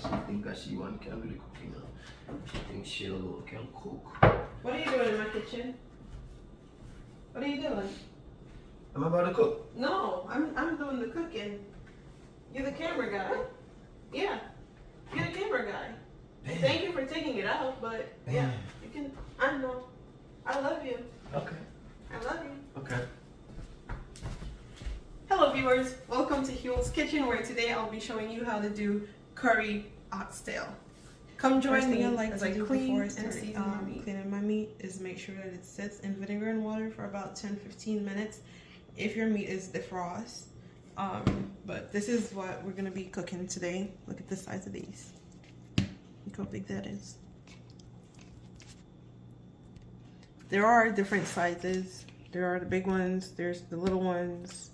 She think that she one can really cook, you know. She thinks she alone can cook. What are you doing in my kitchen? What are you doing? I'm about to cook. No, I'm doing the cooking. You're the camera guy. Yeah, you're the camera guy. Damn. Thank you for taking it out, but yeah, you can. I know. I love you. Okay. I love you. Okay. Hello viewers, welcome to Huel's Kitchen, where today I'll be showing you how to do curry oxtail. Come join me as I clean and season my meat. Cleaning my meat is make sure that it sits in vinegar and water for about 10-15 minutes if your meat is defrost. But this is what we're gonna be cooking today. Look at the size of these. Look how big that is. There are different sizes. There are the big ones, there's the little ones.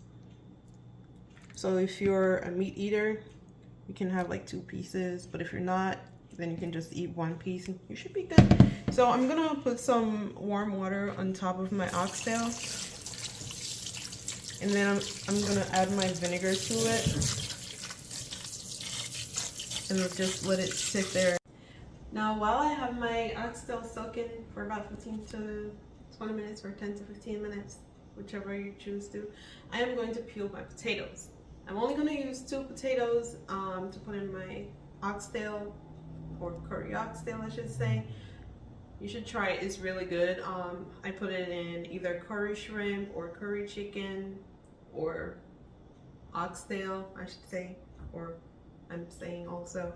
So if you're a meat eater, you can have like 2 pieces, but if you're not, then you can just eat 1 piece and you should be good. So I'm gonna put some warm water on top of my oxtail, and then I'm gonna add my vinegar to it and just let it sit there. Now while I have my oxtail soaking for about 15 to 20 minutes or 10 to 15 minutes, whichever you choose to, I am going to peel my potatoes. I'm only going to use 2 potatoes to put in my oxtail, or curry oxtail I should say. You should try it, it's really good. I put it in either curry shrimp or curry chicken or oxtail I should say, or I'm saying also.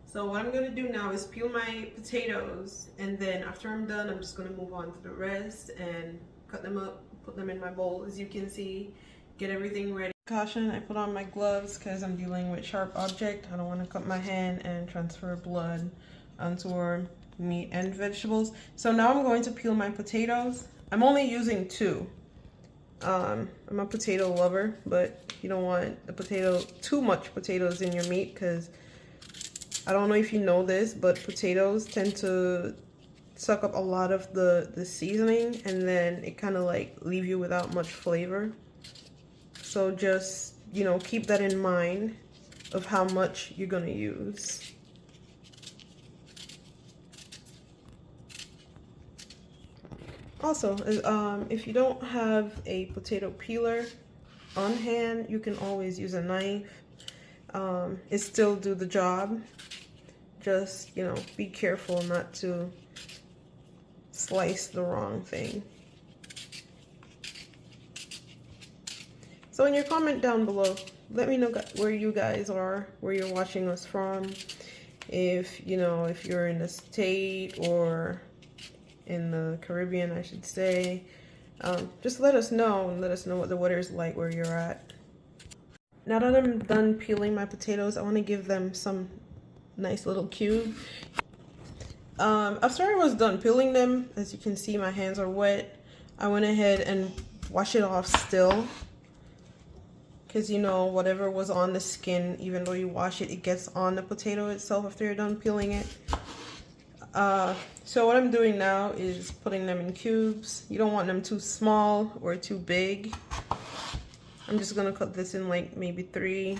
So what I'm going to do now is peel my potatoes, and then after I'm done I'm just going to move on to the rest and cut them up, put them in my bowl as you can see, get everything ready. Caution, I put on my gloves because I'm dealing with sharp object. I don't want to cut my hand and transfer blood onto our meat and vegetables. So now I'm going to peel my potatoes. I'm only using 2. I'm a potato lover, but you don't want too much potatoes in your meat, because I don't know if you know this, but potatoes tend to suck up a lot of the seasoning, and then it kind of like leave you without much flavor. So just, you know, keep that in mind of how much you're gonna use. Also, if you don't have a potato peeler on hand, you can always use a knife. It still do the job. Just, you know, be careful not to slice the wrong thing. So in your comment down below, let me know where you guys are, where you're watching us from. If, you know, if you're in the state or in the Caribbean, I should say. Just let us know, and let us know what the weather is like where you're at. Now that I'm done peeling my potatoes, I want to give them some nice little cube. After I was done peeling them, as you can see my hands are wet, I went ahead and washed it off still. Because, you know, whatever was on the skin, even though you wash it, it gets on the potato itself after you're done peeling it. So what I'm doing now is putting them in cubes. You don't want them too small or too big. I'm just going to cut this in like maybe 3.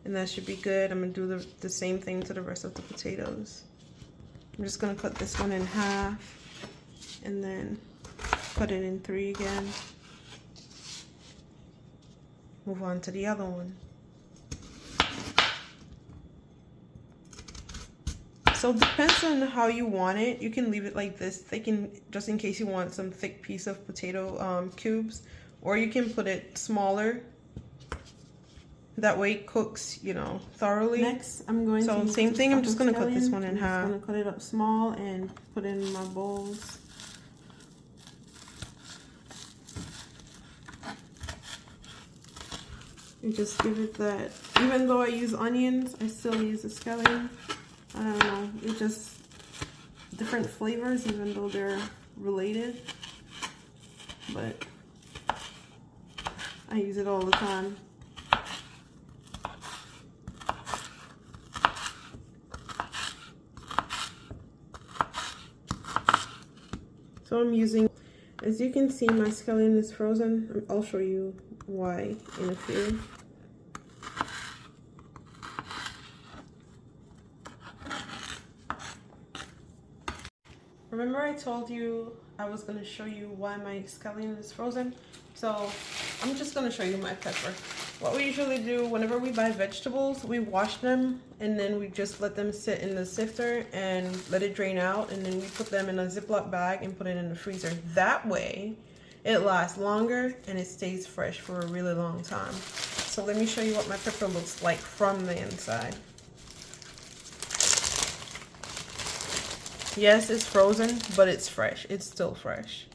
And that should be good. I'm going to do the same thing to the rest of the potatoes. I'm just going to cut this one in half and then cut it in 3 again. Move on to the other one. So it depends on how you want it. You can leave it like this, just in case you want some thick piece of potato cubes, or you can put it smaller. That way it cooks, you know, thoroughly. Next, I'm going to same thing. I'm just going to cut this one in half. I'm going to cut it up small and put it in my bowls. And just give it that. Even though I use onions, I still use a scallion. I don't know, it's just different flavors, even though they're related. But I use it all the time. So I'm using, as you can see, my scallion is frozen. I'll show you why in a few. Remember I told you I was going to show you why my scallion is frozen? So I'm just going to show you my pepper. What we usually do whenever we buy vegetables, we wash them and then we just let them sit in the sifter and let it drain out, and then we put them in a Ziploc bag and put it in the freezer. That way it lasts longer and it stays fresh for a really long time. So let me show you what my pepper looks like from the inside. Yes, it's frozen, but it's fresh. It's still fresh.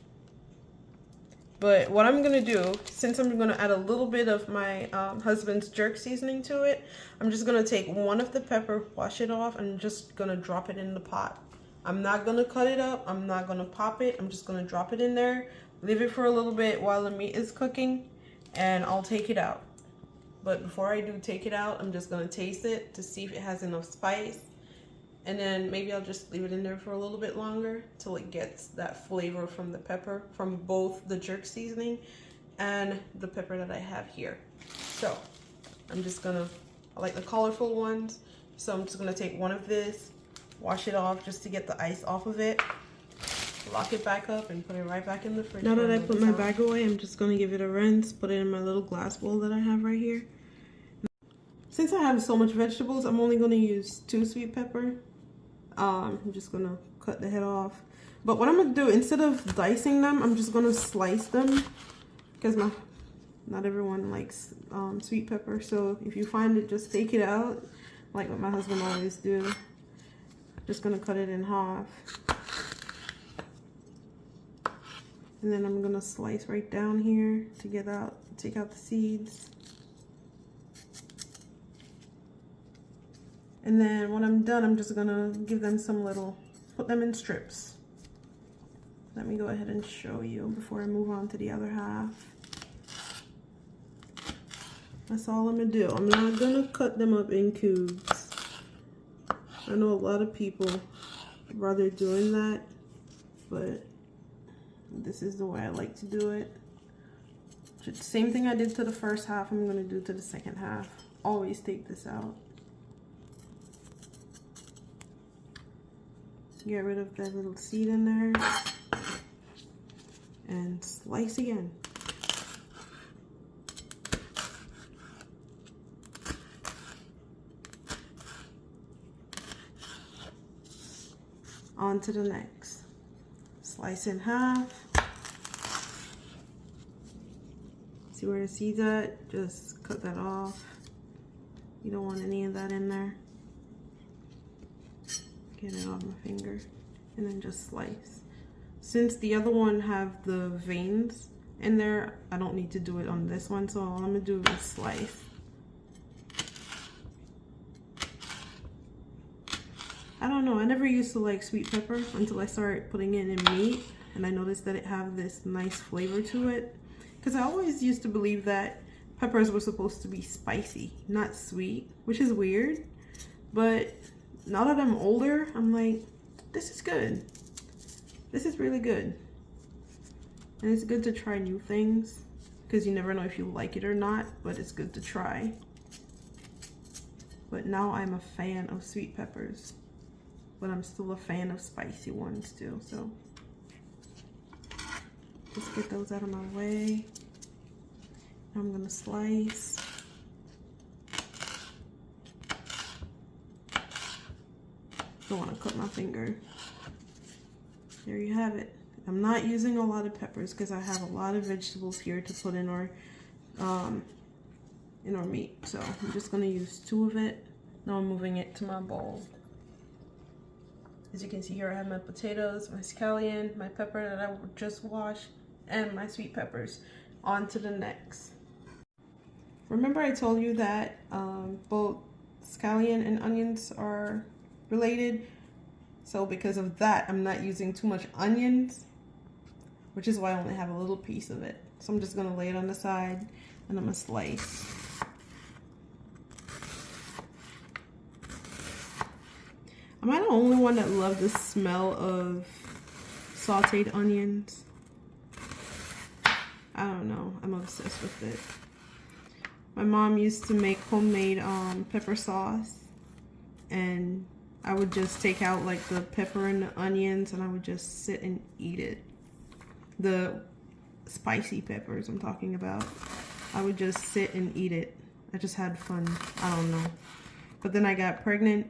But what I'm gonna do, since I'm gonna add a little bit of my husband's jerk seasoning to it, I'm just gonna take one of the pepper, wash it off, and I'm just gonna drop it in the pot. I'm not gonna cut it up, I'm not gonna pop it, I'm just gonna drop it in there, leave it for a little bit while the meat is cooking, and I'll take it out. But before I do take it out, I'm just gonna taste it to see if it has enough spice. And then maybe I'll just leave it in there for a little bit longer till it gets that flavor from the pepper, from both the jerk seasoning and the pepper that I have here. So I'm just gonna, I like the colorful ones. So I'm just gonna take one of this, wash it off just to get the ice off of it, lock it back up and put it right back in the fridge. Now that I put my bag away, I'm just gonna give it a rinse, put it in my little glass bowl that I have right here. Since I have so much vegetables, I'm only gonna use 2 sweet pepper. I'm just gonna cut the head off. But what I'm gonna do, instead of dicing them, I'm just gonna slice them, because not everyone likes sweet pepper. So if you find it, just take it out, like what my husband always do. Just gonna cut it in half, and then I'm gonna slice right down here to take out the seeds. And then when I'm done, I'm just gonna give them put them in strips. Let me go ahead and show you before I move on to the other half. That's all I'm gonna do. I'm not gonna cut them up in cubes. I know a lot of people rather doing that, but this is the way I like to do it. Same thing I did to the first half, I'm gonna do to the second half. Always take this out. Get rid of that little seed in there and slice again. On to the next. Slice in half. See where the seed's at? Just cut that off. You don't want any of that in there. Get it off my finger, and then just slice. Since the other one have the veins in there, I don't need to do it on this one, so all I'm gonna do is slice. I don't know, I never used to like sweet pepper until I started putting it in meat, and I noticed that it have this nice flavor to it, because I always used to believe that peppers were supposed to be spicy, not sweet, which is weird. But now that I'm older, I'm like, this is good. This is really good. And it's good to try new things, because you never know if you like it or not, but it's good to try. But now I'm a fan of sweet peppers, but I'm still a fan of spicy ones too. So just get those out of my way. I'm gonna slice. Don't want to cut my finger. There you have it. I'm not using a lot of peppers because I have a lot of vegetables here to put in our meat. So I'm just going to use 2 of it. Now I'm moving it to my bowl. As you can see here, I have my potatoes, my scallion, my pepper that I just washed, and my sweet peppers. On to the next. Remember I told you that both scallion and onions are related, so because of that I'm not using too much onions, which is why I only have a little piece of it. So I'm just gonna lay it on the side and I'm gonna slice. Am I the only one that loves the smell of sauteed onions? I don't know, I'm obsessed with it. My mom used to make homemade pepper sauce, and I would just take out like the pepper and the onions and I would just sit and eat it. The spicy peppers I'm talking about. I would just sit and eat it. I just had fun. I don't know. But then I got pregnant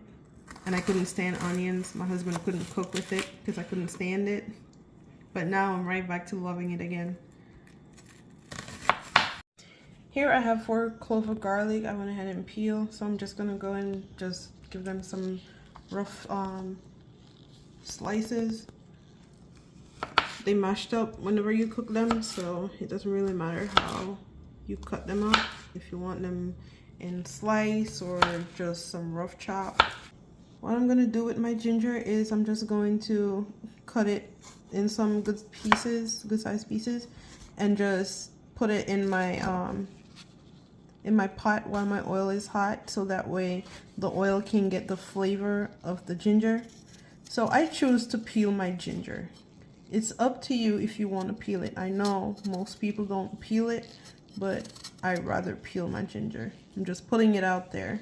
and I couldn't stand onions. My husband couldn't cook with it because I couldn't stand it. But now I'm right back to loving it again. Here I have 4 cloves of garlic. I went ahead and peel. So I'm just gonna go and just give them some rough slices. They mashed up whenever you cook them, so it doesn't really matter how you cut them up. If you want them in slice or just some rough chop. What I'm gonna do with my ginger is I'm just going to cut it in some good sized pieces, and just put it in my pot while my oil is hot, so that way the oil can get the flavor of the ginger. So I choose to peel my ginger. It's up to you if you want to peel it. I know most people don't peel it, but I'd rather peel my ginger. I'm just putting it out there.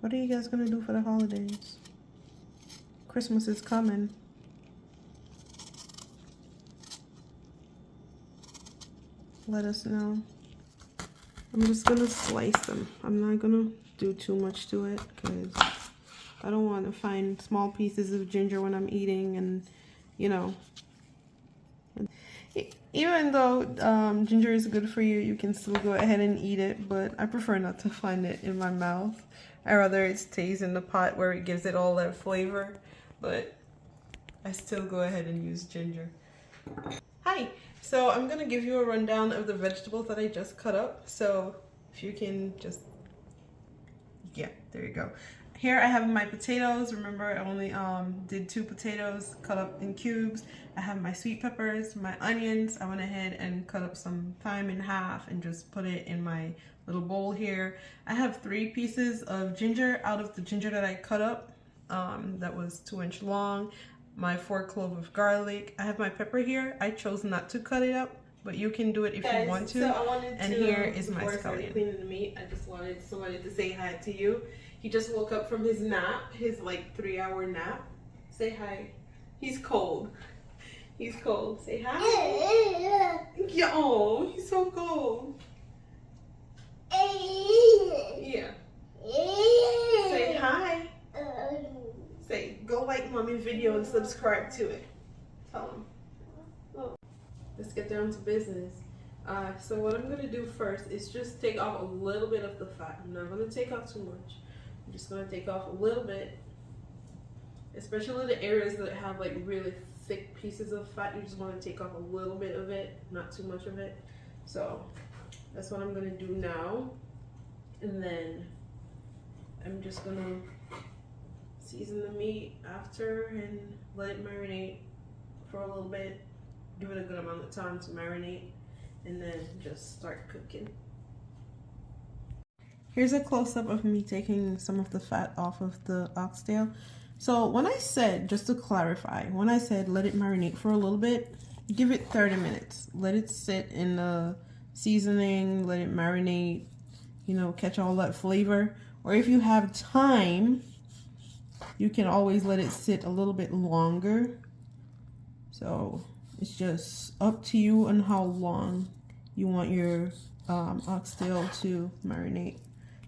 What are you guys gonna do for the holidays? Christmas is coming. Let us know. I'm just gonna slice them. I'm not gonna do too much to it because I don't want to find small pieces of ginger when I'm eating, and you know. Even though ginger is good for you, you can still go ahead and eat it, but I prefer not to find it in my mouth. I rather it stays in the pot where it gives it all that flavor, but I still go ahead and use ginger. Hi, so I'm gonna give you a rundown of the vegetables that I just cut up. So if you can just, yeah, there you go. Here I have my potatoes. Remember, I only did 2 potatoes cut up in cubes. I have my sweet peppers, my onions. I went ahead and cut up some thyme in half and just put it in my little bowl here. I have 3 pieces of ginger out of the ginger that I cut up. That was 2-inch long. My 4 cloves of garlic. I have my pepper here. I chose not to cut it up, but you can do it if you want to. And here is my scallion. Cleaning the meat, I just wanted somebody to say hi to you. He just woke up from his nap, his like 3-hour nap. Say hi. He's cold. He's cold. Say hi. Yeah, oh, he's so cold. Yeah. Say hi. Say, go like mommy's video and subscribe to it. Tell him. Oh. Let's get down to business. So what I'm going to do first is just take off a little bit of the fat. I'm not going to take off too much. I'm just going to take off a little bit. Especially the areas that have like really thick pieces of fat, you just want to take off a little bit of it, not too much of it. So that's what I'm going to do now. And then I'm just going to season the meat after and let it marinate for a little bit. Give it a good amount of time to marinate, and then just start cooking. Here's a close-up of me taking some of the fat off of the oxtail. So when I said, just to clarify, when I said let it marinate for a little bit, give it 30 minutes. Let it sit in the seasoning, let it marinate, you know, catch all that flavor. Or if you have time, you can always let it sit a little bit longer. So it's just up to you on how long you want your oxtail to marinate.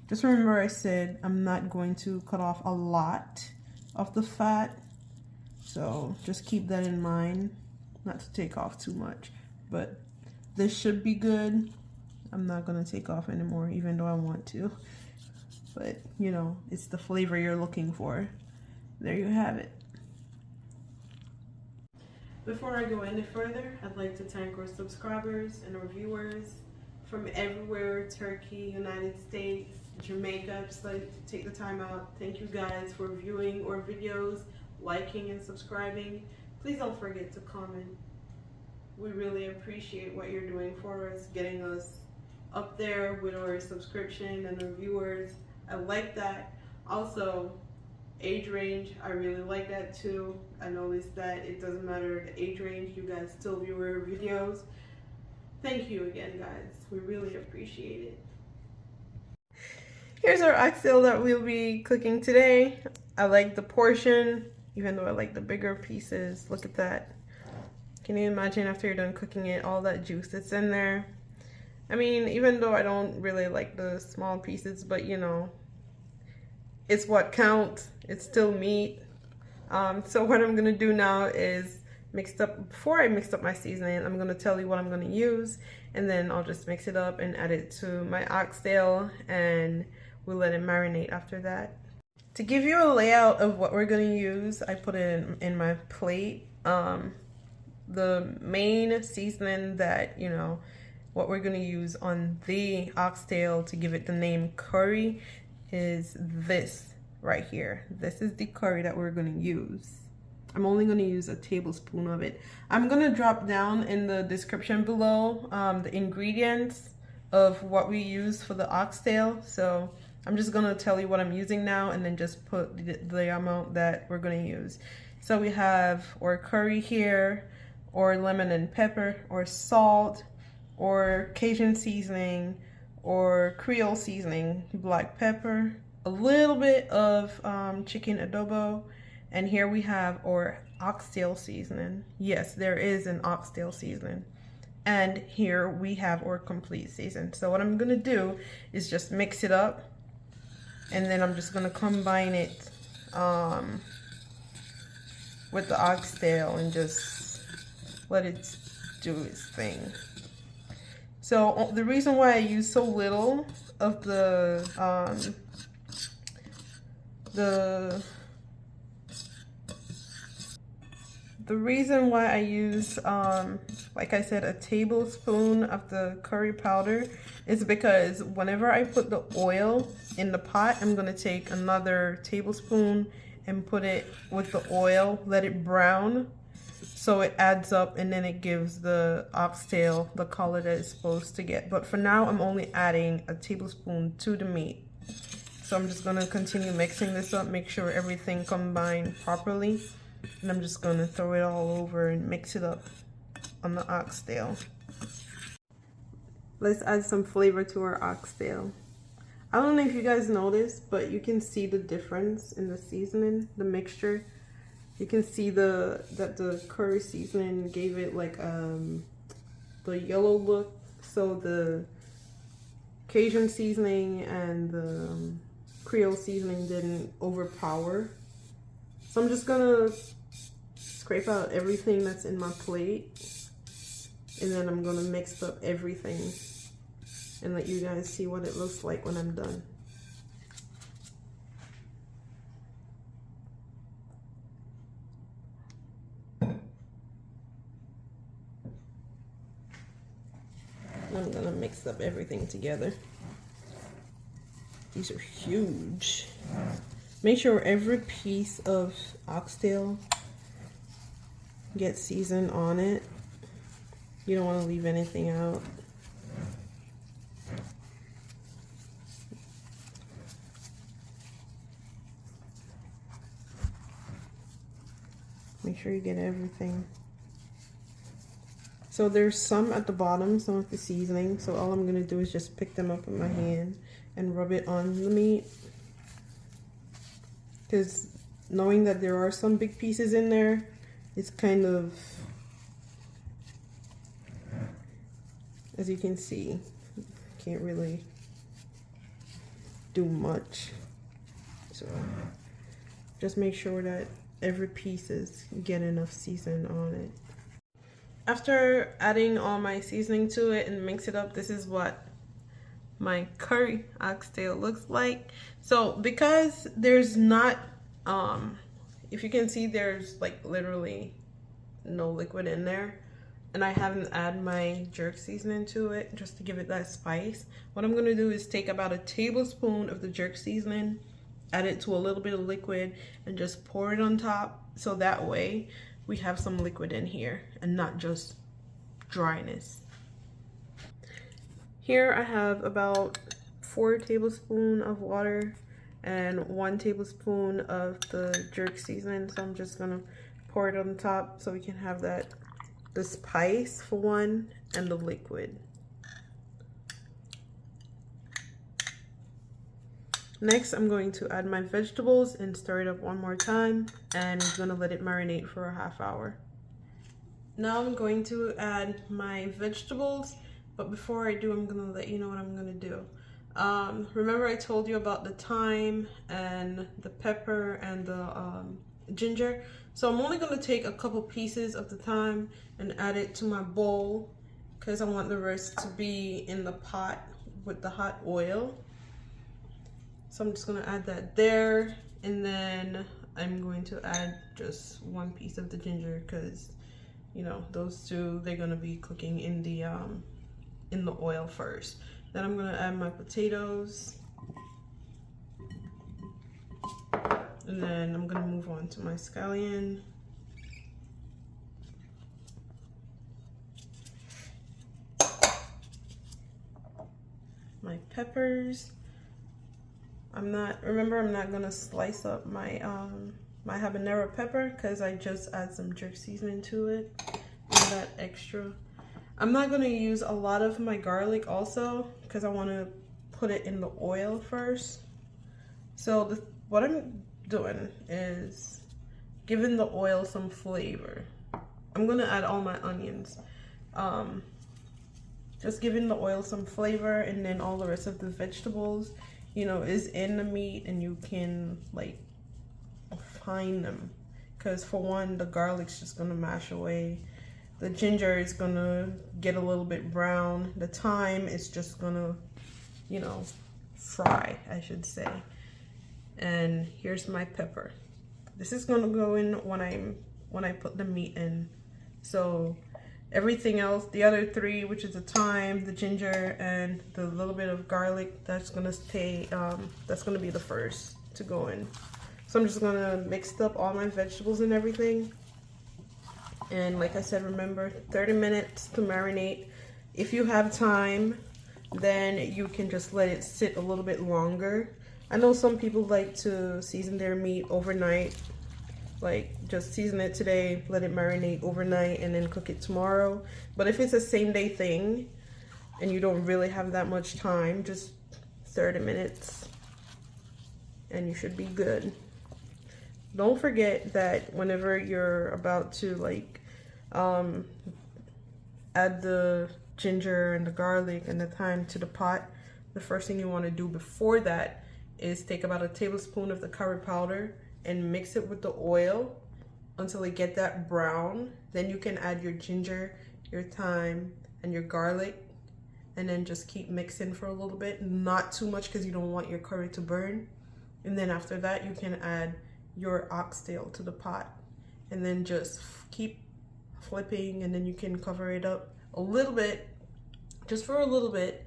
Just remember I said I'm not going to cut off a lot of the fat. So just keep that in mind, not to take off too much. But this should be good. I'm not going to take off anymore, even though I want to. But, you know, it's the flavor you're looking for. There you have it. Before I go any further, I'd like to thank our subscribers and our viewers from everywhere, Turkey, United States, Jamaica. Just like to take the time out. Thank you guys for viewing our videos, liking and subscribing. Please don't forget to comment. We really appreciate what you're doing for us, getting us up there with our subscription and our viewers. I like that. Also, age range, I really like that too. I noticed that it doesn't matter the age range, you guys still view our videos. Thank you again, guys. We really appreciate it. Here's our oxtail that we'll be cooking today. I like the portion, even though I like the bigger pieces. Look at that. Can you imagine after you're done cooking it, all that juice that's in there? I mean, even though I don't really like the small pieces, but you know, it's what counts. It's still meat. So what I'm gonna do now is before I mix up my seasoning, I'm gonna tell you what I'm gonna use, and then I'll just mix it up and add it to my oxtail, and we'll let it marinate after that. To give you a layout of what we're gonna use, I put it in my plate. The main seasoning that, you know, what we're gonna use on the oxtail to give it the name curry is this right here. This is the curry that we're gonna use. I'm only gonna use a tablespoon of it. I'm gonna drop down in the description below the ingredients of what we use for the oxtail. So I'm just gonna tell you what I'm using now and then just put the amount that we're gonna use. So we have our curry here, or lemon and pepper, or salt, or Cajun seasoning, or Creole seasoning, black pepper, a little bit of chicken adobo, and here we have our oxtail seasoning. Yes, there is an oxtail seasoning. And here we have our complete season. So what I'm gonna do is just mix it up, and then I'm just gonna combine it with the oxtail and just let it do its thing. So the reason why I use so little of the reason why I use, like I said, a tablespoon of the curry powder is because whenever I put the oil in the pot, I'm gonna take another tablespoon and put it with the oil, let it brown, so it adds up, and then it gives the oxtail the color that it's supposed to get. But for now, I'm only adding a tablespoon to the meat. So I'm just gonna continue mixing this up, make sure everything combined properly. And I'm just gonna throw it all over and mix it up on the oxtail. Let's add some flavor to our oxtail. I don't know if you guys noticed, but you can see the difference in the seasoning, the mixture. You can see that the curry seasoning gave it like the yellow look. So the Cajun seasoning and the Creole seasoning didn't overpower. So I'm just gonna scrape out everything that's in my plate, and then I'm gonna mix up everything and let you guys see what it looks like when I'm done. I'm gonna mix up everything together. These are huge. Make sure every piece of oxtail gets seasoned on it. You don't want to leave anything out. Make sure you get everything. So there's some at the bottom, some of the seasoning. So all I'm gonna do is just pick them up with my hand and rub it on the meat. Because knowing that there are some big pieces in there, it's kind of, as you can see, can't really do much. So just make sure that every piece is get enough season on it. After adding all my seasoning to it and mix it up, this is what my curry oxtail looks like. So because there's not, if you can see, there's like literally no liquid in there, and I haven't added my jerk seasoning to it just to give it that spice. What I'm gonna do is take about a tablespoon of the jerk seasoning, add it to a little bit of liquid, and just pour it on top, so that way we have some liquid in here and not just dryness. Here I have about 4 tablespoons of water and 1 tablespoon of the jerk seasoning. So I'm just gonna pour it on top so we can have that, the spice for one and the liquid. Next, I'm going to add my vegetables and stir it up one more time, and I'm gonna let it marinate for a half hour. Now I'm going to add my vegetables, but before I do, I'm gonna let you know what I'm gonna do. Remember I told you about the thyme and the pepper and the ginger? So I'm only gonna take a couple pieces of the thyme and add it to my bowl because I want the rest to be in the pot with the hot oil. So I'm just gonna add that there, and then I'm going to add just 1 piece of the ginger because, you know, those two, they're gonna be cooking in the oil first. Then I'm gonna add my potatoes, and then I'm gonna move on to my scallion. My peppers. I'm not gonna slice up my my habanero pepper because I just add some jerk seasoning to it, and that extra. I'm not gonna use a lot of my garlic also because I want to put it in the oil first. So what I'm doing is giving the oil some flavor. I'm gonna add all my onions. Just giving the oil some flavor, and then all the rest of the vegetables, you know, is in the meat, and you can like find them. Because for one, the garlic's just gonna mash away. The ginger is gonna get a little bit brown. The thyme is just gonna, you know, fry, I should say. And here's my pepper. This is gonna go in when I put the meat in. So everything else, the other 3, which is the thyme, the ginger, and the little bit of garlic, that's gonna stay, that's gonna be the first to go in. So I'm just gonna mix up all my vegetables and everything. And like I said, remember, 30 minutes to marinate. If you have time, then you can just let it sit a little bit longer. I know some people like to season their meat overnight. Like, just season it today, let it marinate overnight, and then cook it tomorrow. But if it's a same day thing and you don't really have that much time, just 30 minutes and you should be good. Don't forget that whenever you're about to like add the ginger and the garlic and the thyme to the pot, the first thing you want to do before that is take about a tablespoon of the curry powder and mix it with the oil until it get that brown. Then you can add your ginger, your thyme, and your garlic, and then just keep mixing for a little bit, not too much because you don't want your curry to burn. And then after that, you can add your oxtail to the pot, and then just keep flipping, and then you can cover it up a little bit, just for a little bit,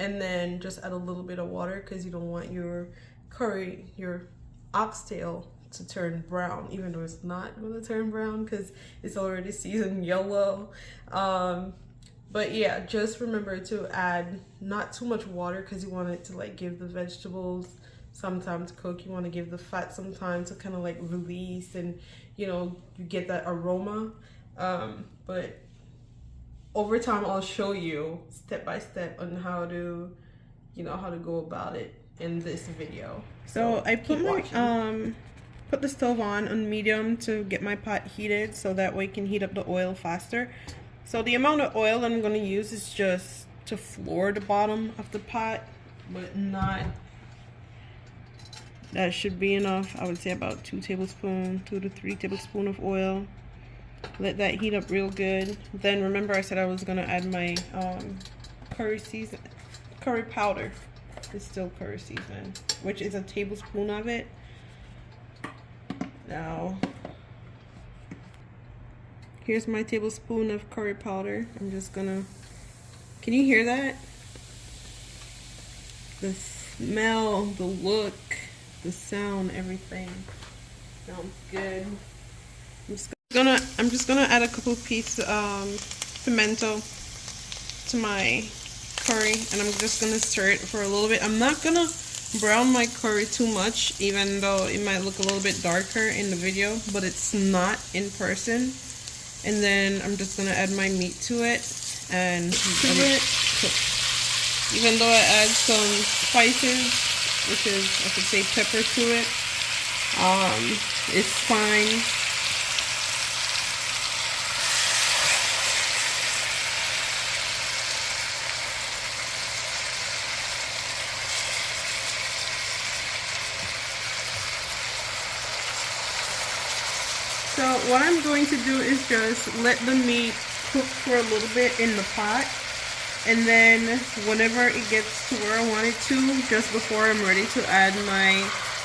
and then just add a little bit of water because you don't want your curry, your oxtail, to turn brown, even though it's not going to turn brown because it's already seasoned yellow. But yeah, just remember to add not too much water because you want it to like give the vegetables some time to cook. You want to give the fat some time to kind of like release, and you know, you get that aroma. But over time I'll show you step by step on how to, you know, how to go about it in this video. So I put the stove on medium to get my pot heated so that way it can heat up the oil faster. So the amount of oil I'm going to use is just to floor the bottom of the pot, but not, that should be enough. I would say about 2 to 3 tablespoons of oil. Let that heat up real good. Then remember I said I was going to add my curry powder. It's still curry seasoning, which is a tablespoon of it. Now, here's my tablespoon of curry powder. I'm just gonna, can you hear that? The smell, the look, the sound, everything sounds good. I'm just gonna add a couple pieces pimento to my curry, and I'm just gonna stir it for a little bit. I'm not gonna brown my curry too much, even though it might look a little bit darker in the video, but it's not in person. And then I'm just gonna add my meat to it and let it cook. Even though I add some spices, which is, I could say, pepper to it, it's fine. So what I'm going to do is just let the meat cook for a little bit in the pot, and then whenever it gets to where I want it to, just before I'm ready to add my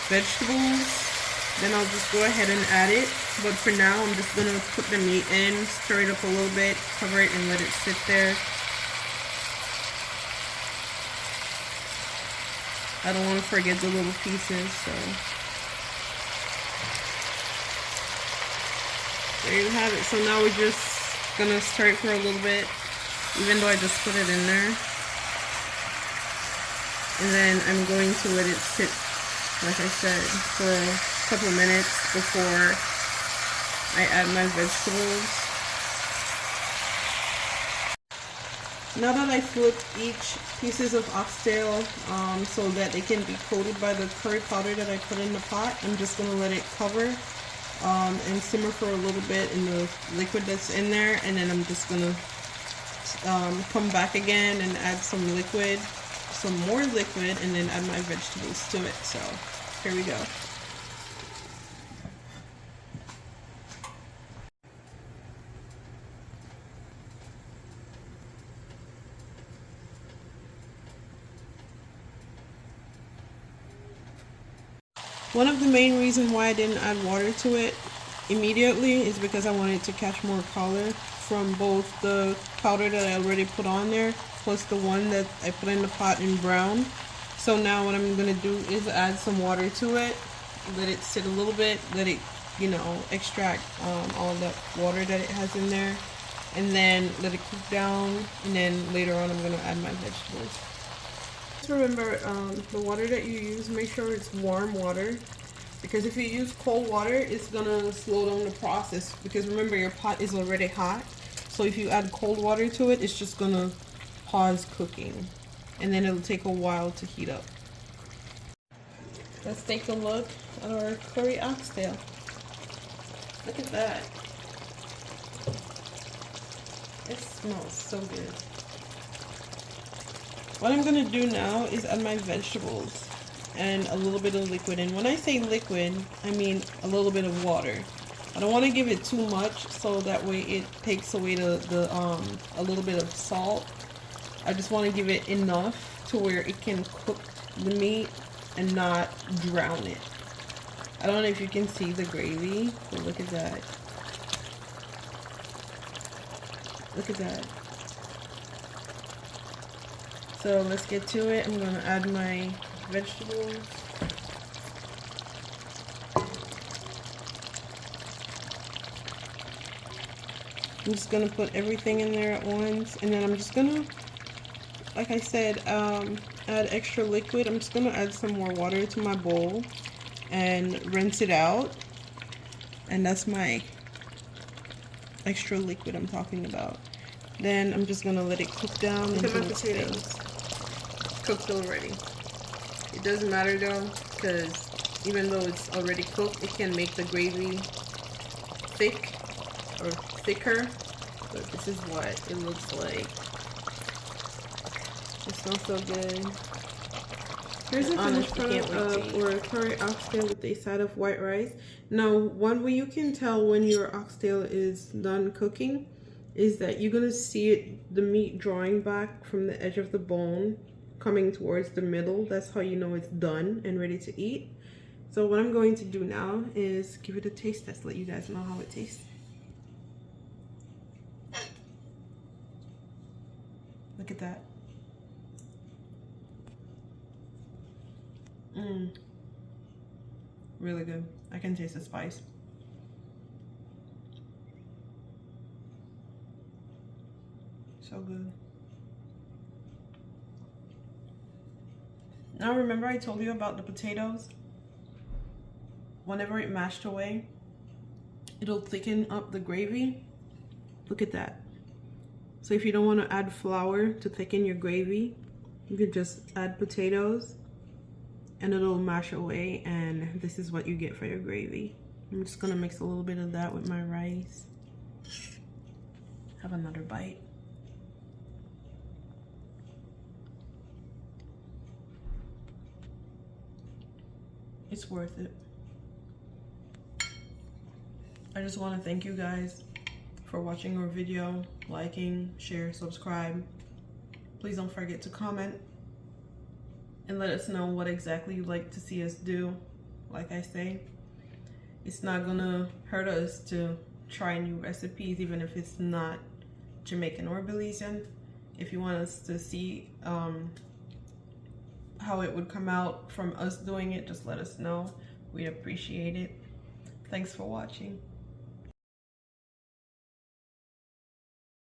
vegetables, then I'll just go ahead and add it. But for now, I'm just gonna put the meat in, stir it up a little bit, cover it, and let it sit there. I don't want to forget the little pieces, so there you have it. So now we're just gonna stir it for a little bit, even though I just put it in there. And then I'm going to let it sit, like I said, for a couple minutes before I add my vegetables. Now that I flipped each pieces of oxtail so that they can be coated by the curry powder that I put in the pot, I'm just gonna let it cover and simmer for a little bit in the liquid that's in there, and then I'm just gonna come back again and add some liquid, some more liquid, and then add my vegetables to it. So here we go. One of the main reasons why I didn't add water to it immediately is because I wanted to catch more color from both the powder that I already put on there plus the one that I put in the pot in brown. So now what I'm going to do is add some water to it, let it sit a little bit, let it, you know, extract all that water that it has in there, and then let it cook down, and then later on I'm going to add my vegetables. Remember, the water that you use, make sure it's warm water, because if you use cold water, it's gonna slow down the process, because remember, your pot is already hot. So if you add cold water to it, it's just gonna pause cooking, and then it'll take a while to heat up. Let's take a look at our curry oxtail. Look at that. It smells so good. What I'm gonna do now is add my vegetables and a little bit of liquid. And when I say liquid, I mean a little bit of water. I don't want to give it too much, so that way it takes away a little bit of salt. I just want to give it enough to where it can cook the meat and not drown it. I don't know if you can see the gravy, but look at that. Look at that. So let's get to it. I'm gonna add my vegetables. I'm just gonna put everything in there at once, and then I'm just gonna, like I said, add extra liquid. I'm just gonna add some more water to my bowl and rinse it out. And that's my extra liquid I'm talking about. Then I'm just gonna let it cook down until it's potatoes. Cooked already. It doesn't matter though, because even though it's already cooked, it can make the gravy thick or thicker. But this is what it looks like. It smells so good. Here's a finished product or a curry oxtail with a side of white rice. Now, one way you can tell when your oxtail is done cooking is that you're gonna see it, the meat drawing back from the edge of the bone, coming towards the middle. That's how you know it's done and ready to eat. So what I'm going to do now is give it a taste test, let you guys know how it tastes. Look at that. Really good. I can taste the spice. So good. Now remember I told you about the potatoes? Whenever it mashed away, it'll thicken up the gravy. Look at that. So if you don't want to add flour to thicken your gravy, you could just add potatoes and it'll mash away, and this is what you get for your gravy. I'm just gonna mix a little bit of that with my rice. Have another bite. It's worth it. I just want to thank you guys for watching our video, liking, share, subscribe. Please don't forget to comment and let us know what exactly you'd like to see us do. Like I say, it's not gonna hurt us to try new recipes, even if it's not Jamaican or Belizean. If you want us to see how it would come out from us doing it, just let us know. We'd appreciate it. Thanks for watching.